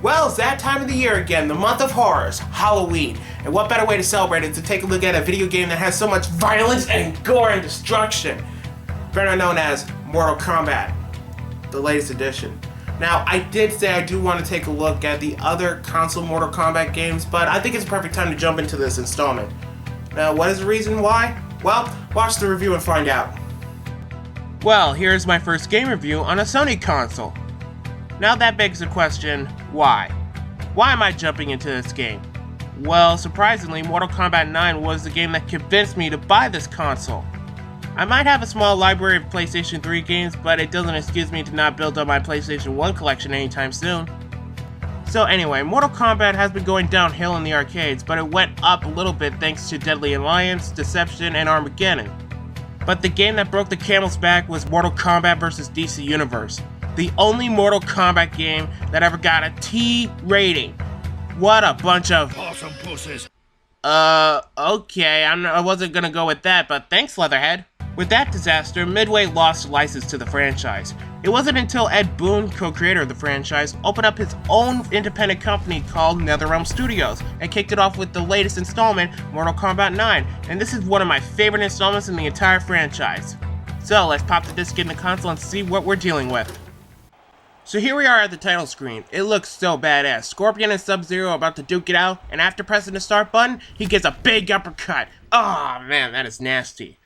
Well, it's that time of the year again, the month of horrors, Halloween. And what better way to celebrate it to take a look at a video game that has so much violence and gore and destruction. Better known as Mortal Kombat, the latest edition. Now, I did say I do want to take a look at the other console Mortal Kombat games, but I think it's a perfect time to jump into this installment. Now, what is the reason why? Well, watch the review and find out. Well, here's my first game review on a Sony console. Now that begs the question, why? Why am I jumping into this game? Well, surprisingly, Mortal Kombat 9 was the game that convinced me to buy this console. I might have a small library of PlayStation 3 games, but it doesn't excuse me to not build up my PlayStation 1 collection anytime soon. So anyway, Mortal Kombat has been going downhill in the arcades, but it went up a little bit thanks to Deadly Alliance, Deception, and Armageddon. But the game that broke the camel's back was Mortal Kombat vs. DC Universe. The only Mortal Kombat game that ever got a T rating. What a bunch of awesome pussies. Okay, I wasn't gonna go with that, but thanks, Leatherhead. With that disaster, Midway lost license to the franchise. It wasn't until Ed Boon, co-creator of the franchise, opened up his own independent company called NetherRealm Studios and kicked it off with the latest installment, Mortal Kombat 9, and this is one of my favorite installments in the entire franchise. So let's pop the disc in the console and see what we're dealing with. So here we are at the title screen. It looks so badass. Scorpion and Sub-Zero are about to duke it out, and after pressing the start button, he gets a big uppercut. Oh man, that is nasty.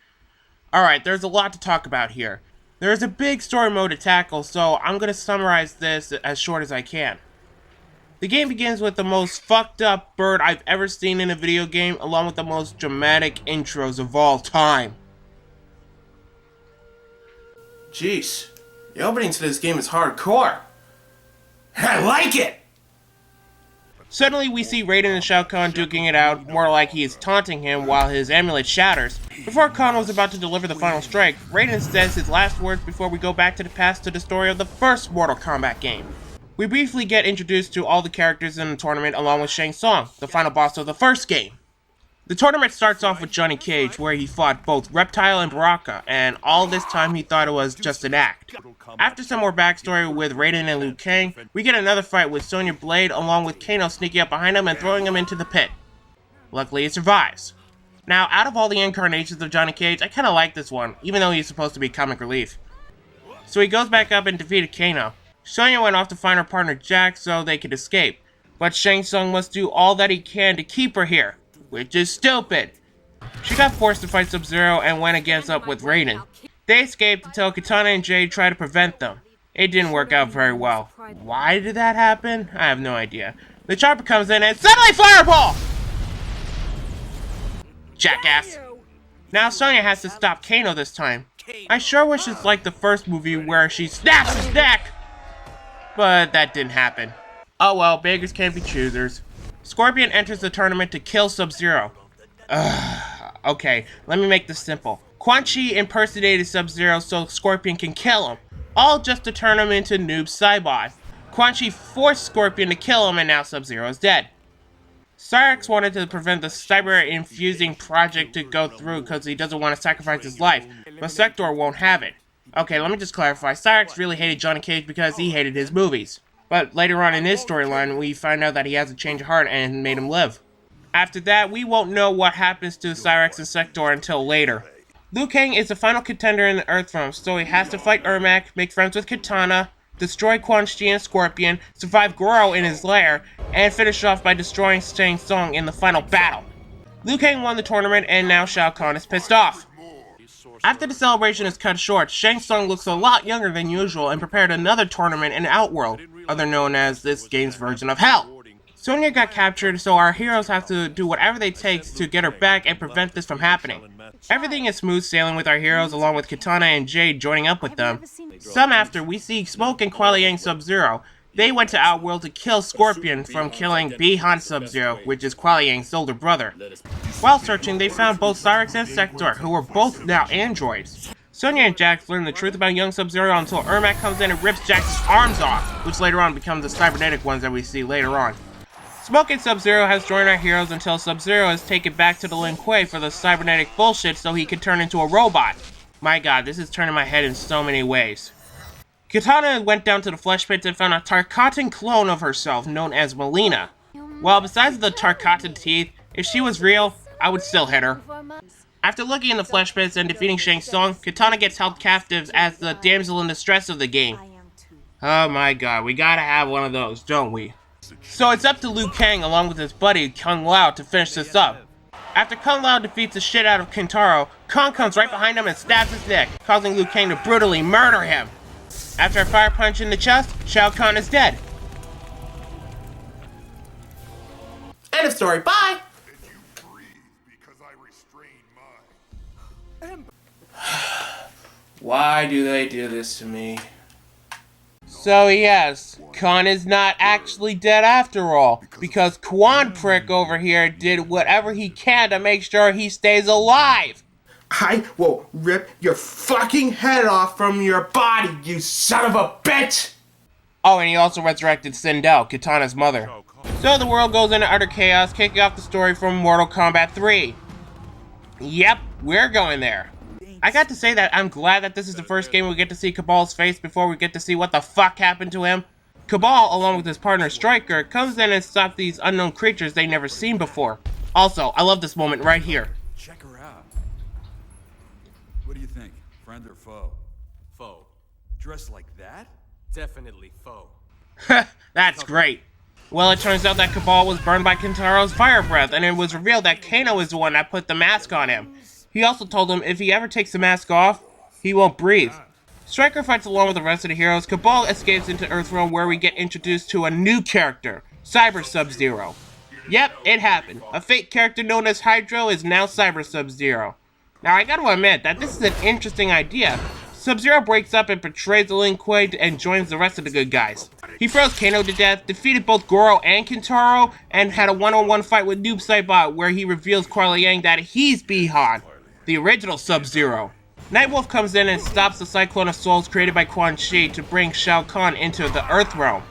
Alright, there's a lot to talk about here. There's a big story mode to tackle, so I'm going to summarize this as short as I can. The game begins with the most fucked up bird I've ever seen in a video game, along with the most dramatic intros of all time. Jeez, the opening to this game is hardcore. I like it! Suddenly we see Raiden and Shao Kahn duking it out, more like he is taunting him while his amulet shatters. Before Kahn was about to deliver the final strike, Raiden says his last words before we go back to the past to the story of the first Mortal Kombat game. We briefly get introduced to all the characters in the tournament along with Shang Tsung, the final boss of the first game. The tournament starts off with Johnny Cage, where he fought both Reptile and Baraka, and all this time he thought it was just an act. After some more backstory with Raiden and Liu Kang, we get another fight with Sonya Blade along with Kano sneaking up behind him and throwing him into the pit. Luckily, he survives. Now, out of all the incarnations of Johnny Cage, I kinda like this one, even though he's supposed to be comic relief. So he goes back up and defeated Kano. Sonya went off to find her partner Jack so they could escape, but Shang Tsung must do all that he can to keep her here, which is stupid. She got forced to fight Sub-Zero and went against up with Raiden. They escaped until Kitana and Jade tried to prevent them. It didn't work out very well. Why did that happen? I have no idea. The chopper comes in and suddenly Fireball! Jackass. Now Sonya has to stop Kano this time. I sure wish it's like the first movie where she snaps his neck! But that didn't happen. Oh well, beggars can't be choosers. Scorpion enters the tournament to kill Sub-Zero. Okay, let me make this simple. Quan Chi impersonated Sub-Zero so Scorpion can kill him, all just to turn him into Noob Saibot. Quan Chi forced Scorpion to kill him and now Sub-Zero is dead. Cyrax wanted to prevent the cyber-infusing project to go through because he doesn't want to sacrifice his life, but Sector won't have it. Okay, let me just clarify. Cyrax really hated Johnny Cage because he hated his movies. But later on in his storyline, we find out that he has a change of heart and made him live. After that, we won't know what happens to Cyrax and Sector until later. Liu Kang is the final contender in the Earthrealm, so he has to fight Ermac, make friends with Kitana, destroy Quan Chi and Scorpion, survive Goro in his lair, and finish off by destroying Shang Tsung in the final battle. Liu Kang won the tournament, and now Shao Kahn is pissed off. After the celebration is cut short, Shang Tsung looks a lot younger than usual and prepared another tournament in Outworld, other known as this game's version of Hell. Sonya got captured, so our heroes have to do whatever they take to get her back and prevent this from happening. Everything is smooth sailing with our heroes along with Kitana and Jade joining up with them. Some after, we see Smoke and Kuala Yang Sub-Zero. They went to Outworld to kill Scorpion from killing Bihan Sub-Zero, which is Kuala Yang's older brother. While searching, they found both Cyrax and Sector, who were both now androids. Sonya and Jax learn the truth about young Sub-Zero until Ermac comes in and rips Jax's arms off, which later on become the cybernetic ones that we see later on. Smoke and Sub-Zero has joined our heroes until Sub-Zero is taken back to the Lin Kuei for the cybernetic bullshit so he can turn into a robot. My god, this is turning my head in so many ways. Kitana went down to the flesh pits and found a Tarkatan clone of herself known as Melina. Well, besides the Tarkatan teeth, if she was real, I would still hit her. After looking in the flesh pits and defeating Shang Tsung, Kitana gets held captive as the damsel in distress of the game. Oh my god, we gotta have one of those, don't we? So it's up to Liu Kang along with his buddy Kung Lao to finish this up. After Kung Lao defeats the shit out of Kintaro, Kong comes right behind him and stabs his neck, causing Liu Kang to brutally murder him. After a fire punch in the chest, Shao Kahn is dead. End of story, bye! Why do they do this to me? So yes, Khan is not actually dead after all, because Quan Prick over here did whatever he can to make sure he stays alive. I will rip your fucking head off from your body, you son of a bitch! Oh, and he also resurrected Sindel, Kitana's mother. So the world goes into utter chaos, kicking off the story from Mortal Kombat 3. Yep, we're going there. I got to say that I'm glad that this is the first game we get to see Cabal's face before we get to see what the fuck happened to him. Cabal, along with his partner Stryker, comes in and stops these unknown creatures they never seen before. Also, I love this moment right here. Check her out. What do you think? Friend or foe? Foe. Dressed like that? Definitely foe. That's great. Well, it turns out that Cabal was burned by Kintaro's fire breath, and it was revealed that Kano is the one that put the mask on him. He also told him if he ever takes the mask off, he won't breathe. Stryker fights along with the rest of the heroes. Cabal escapes into Earthrealm where we get introduced to a new character, Cyber Sub-Zero. Yep, it happened. A fake character known as Hydro is now Cyber Sub-Zero. Now I gotta admit that this is an interesting idea. Sub-Zero breaks up and betrays the Lin Kuei and joins the rest of the good guys. He froze Kano to death, defeated both Goro and Kintaro, and had a one-on-one fight with Noob Saibot where he reveals Kuai Liang that he's Bi-Han, the original Sub-Zero. Nightwolf comes in and stops the Cyclone of Souls created by Quan Chi to bring Shao Kahn into the Earthrealm.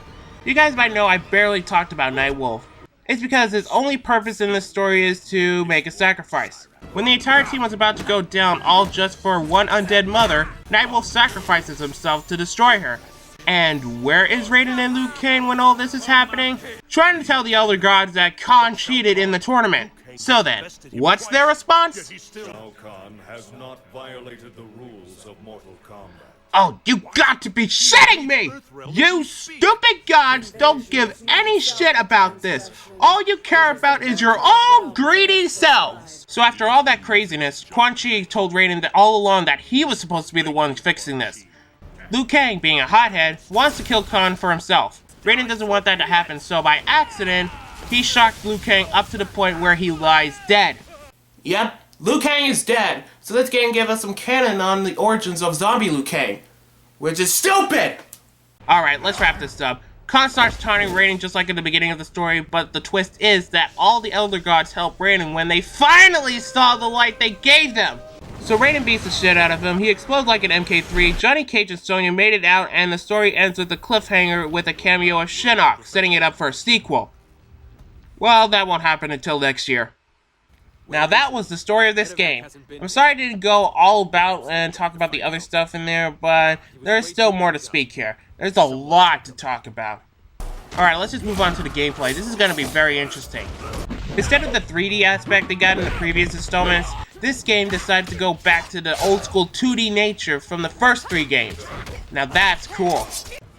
You guys might know I barely talked about Nightwolf. It's because his only purpose in this story is to make a sacrifice. When the entire team was about to go down all just for one undead mother, Nightwolf sacrifices himself to destroy her. And where is Raiden and Liu Kang when all this is happening? Trying to tell the Elder Gods that Khan cheated in the tournament. So then, what's their response? Shao Kahn has not violated the rules of Mortal Kombat. Oh, you got to be shitting me! You stupid gods don't give any shit about this. All you care about is your own greedy selves. So after all that craziness, Quan Chi told Raiden that all along that he was supposed to be the one fixing this. Liu Kang, being a hothead, wants to kill Khan for himself. Raiden doesn't want that to happen, so by accident, he shocked Liu Kang up to the point where he lies dead. Yep, Liu Kang is dead, so this game gave us some canon on the origins of zombie Liu Kang, which is stupid! Alright, let's wrap this up. Khan starts taunting Raiden just like in the beginning of the story, but the twist is that all the Elder Gods help Raiden when they finally saw the light they gave them! So Raiden beats the shit out of him, he explodes like an MK3, Johnny Cage and Sonya made it out, and the story ends with a cliffhanger with a cameo of Shinnok, setting it up for a sequel. Well, that won't happen until next year. Now that was the story of this game. I'm sorry I didn't go all about and talk about the other stuff in there, but there's still more to speak here. There's a lot to talk about. Alright, let's just move on to the gameplay. This is going to be very interesting. Instead of the 3D aspect they got in the previous installments, this game decided to go back to the old school 2D nature from the first 3 games. Now that's cool.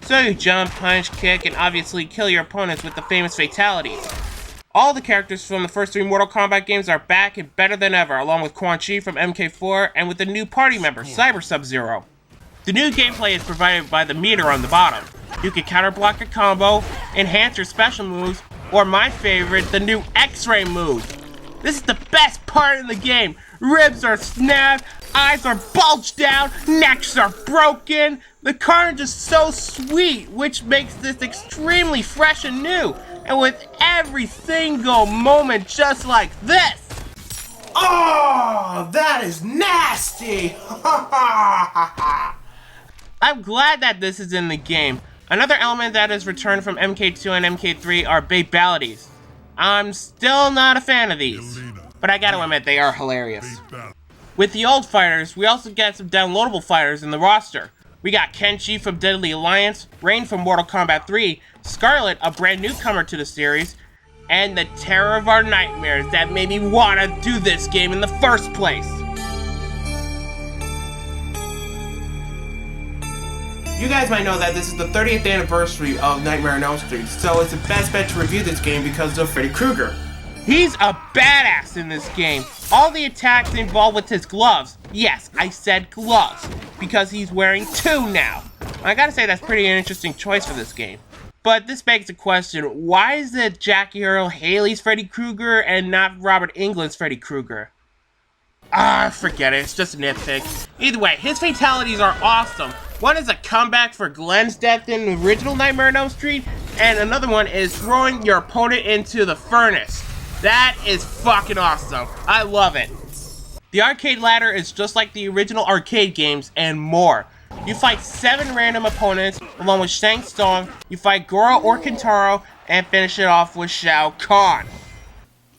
So you jump, punch, kick, and obviously kill your opponents with the famous fatalities. All the characters from the first 3 Mortal Kombat games are back and better than ever, along with Quan Chi from MK4 and with the new party member, Cyber Sub-Zero. The new gameplay is provided by the meter on the bottom. You can counter-block a combo, enhance your special moves, or my favorite, the new X-Ray move. This is the best part in the game. Ribs are snapped, eyes are bulged out, necks are broken. The carnage is so sweet, which makes this extremely fresh and new. And with every single moment just like this. Oh, that is nasty! I'm glad that this is in the game. Another element that is returned from MK2 and MK3 are babalities. I'm still not a fan of these, but I gotta admit they are hilarious. With the old fighters, we also get some downloadable fighters in the roster. We got Kenshi from Deadly Alliance, Rain from Mortal Kombat 3, Scarlet, a brand newcomer to the series, and the terror of our nightmares that made me want to do this game in the first place. You guys might know that this is the 30th anniversary of Nightmare on Elm Street, so it's the best bet to review this game because of Freddy Krueger. He's a badass in this game. All the attacks involved with his gloves. Yes, I said gloves, because he's wearing 2 now. I gotta say that's pretty an interesting choice for this game. But this begs the question, why is it Jackie Earle Haley's Freddy Krueger and not Robert Englund's Freddy Krueger? Forget it, it's just a nitpick. Either way, his fatalities are awesome. One is a comeback for Glenn's death in the original Nightmare on Elm Street, and another one is throwing your opponent into the furnace. That is fucking awesome. I love it. The arcade ladder is just like the original arcade games and more. You fight 7 random opponents along with Shang Tsung, you fight Goro or Kintaro, and finish it off with Shao Kahn.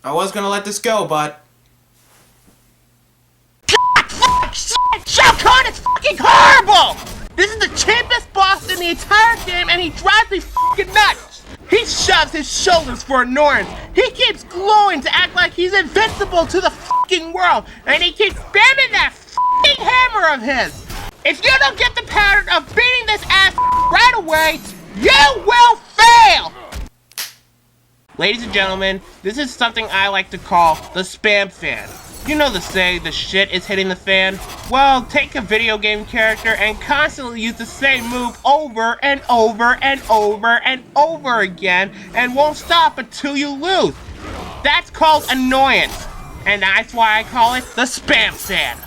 I was gonna let this go, but... God, fuck, shit! Shao Kahn is fucking horrible! This is the cheapest boss in the entire game and he drives me fucking nuts! He shoves his shoulders for annoyance. He keeps glowing to act like he's invincible to the fucking world, and he keeps spamming that fucking hammer of his. If you don't get the pattern of beating this ass right away, you will fail! Ladies and gentlemen, this is something I like to call the spam fan. You know the saying, the shit is hitting the fan? Well, take a video game character and constantly use the same move over and over and over and over again and won't stop until you lose. That's called annoyance. And that's why I call it the spam fan.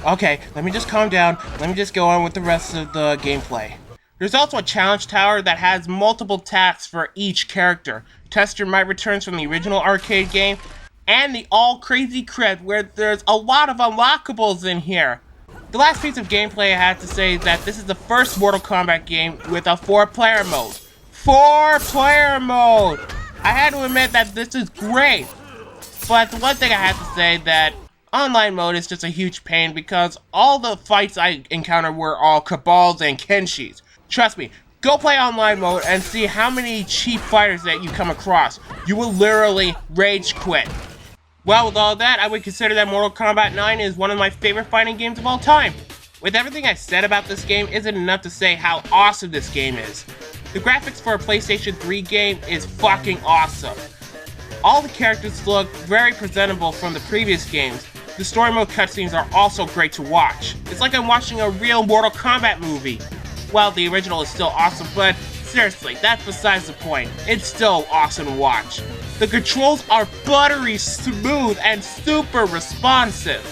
Okay, let me just calm down. Let me just go on with the rest of the gameplay. There's also a challenge tower that has multiple tasks for each character. Test your might returns from the original arcade game, and the All Crazy Cred, where there's a lot of unlockables in here. The last piece of gameplay I have to say is that this is the first Mortal Kombat game with a 4-player mode. 4-player mode! I had to admit that this is great, but the one thing I have to say that online mode is just a huge pain because all the fights I encountered were all Cabals and Kenshis. Trust me, go play online mode and see how many cheap fighters that you come across. You will literally rage quit. Well, with all that, I would consider that Mortal Kombat 9 is one of my favorite fighting games of all time. With everything I said about this game isn't enough to say how awesome this game is. The graphics for a PlayStation 3 game is fucking awesome. All the characters look very presentable from the previous games. The story mode cutscenes are also great to watch. It's like I'm watching a real Mortal Kombat movie. Well, the original is still awesome, but seriously, that's besides the point. It's still awesome to watch. The controls are buttery smooth and super responsive.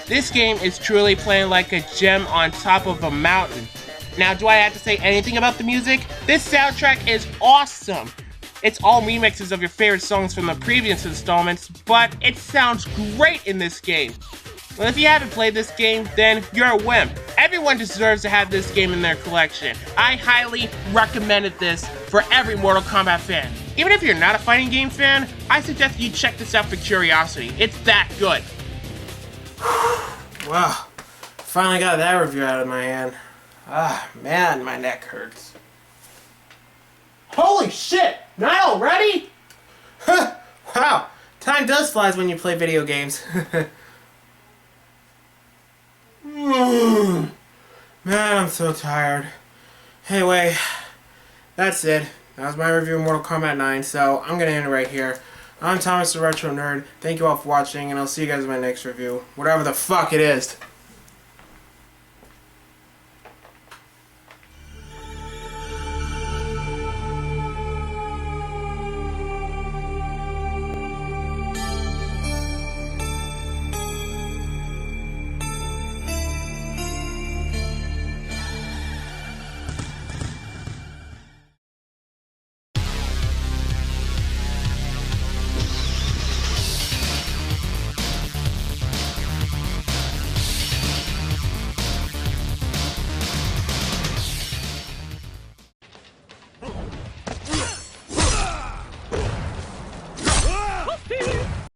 This game is truly playing like a gem on top of a mountain. Now, do I have to say anything about the music? This soundtrack is awesome. It's all remixes of your favorite songs from the previous installments, but it sounds great in this game. Well, if you haven't played this game, then you're a wimp. Everyone deserves to have this game in their collection. I highly recommended this for every Mortal Kombat fan. Even if you're not a fighting game fan, I suggest you check this out for curiosity. It's that good. Wow, finally got that review out of my hand. Man, my neck hurts. Holy shit, not already? Wow, time does flies when you play video games. Man, I'm so tired. Anyway, that's it. That was my review of Mortal Kombat 9, so I'm gonna end it right here. I'm Thomas the Retro Nerd. Thank you all for watching, and I'll see you guys in my next review. Whatever the fuck it is.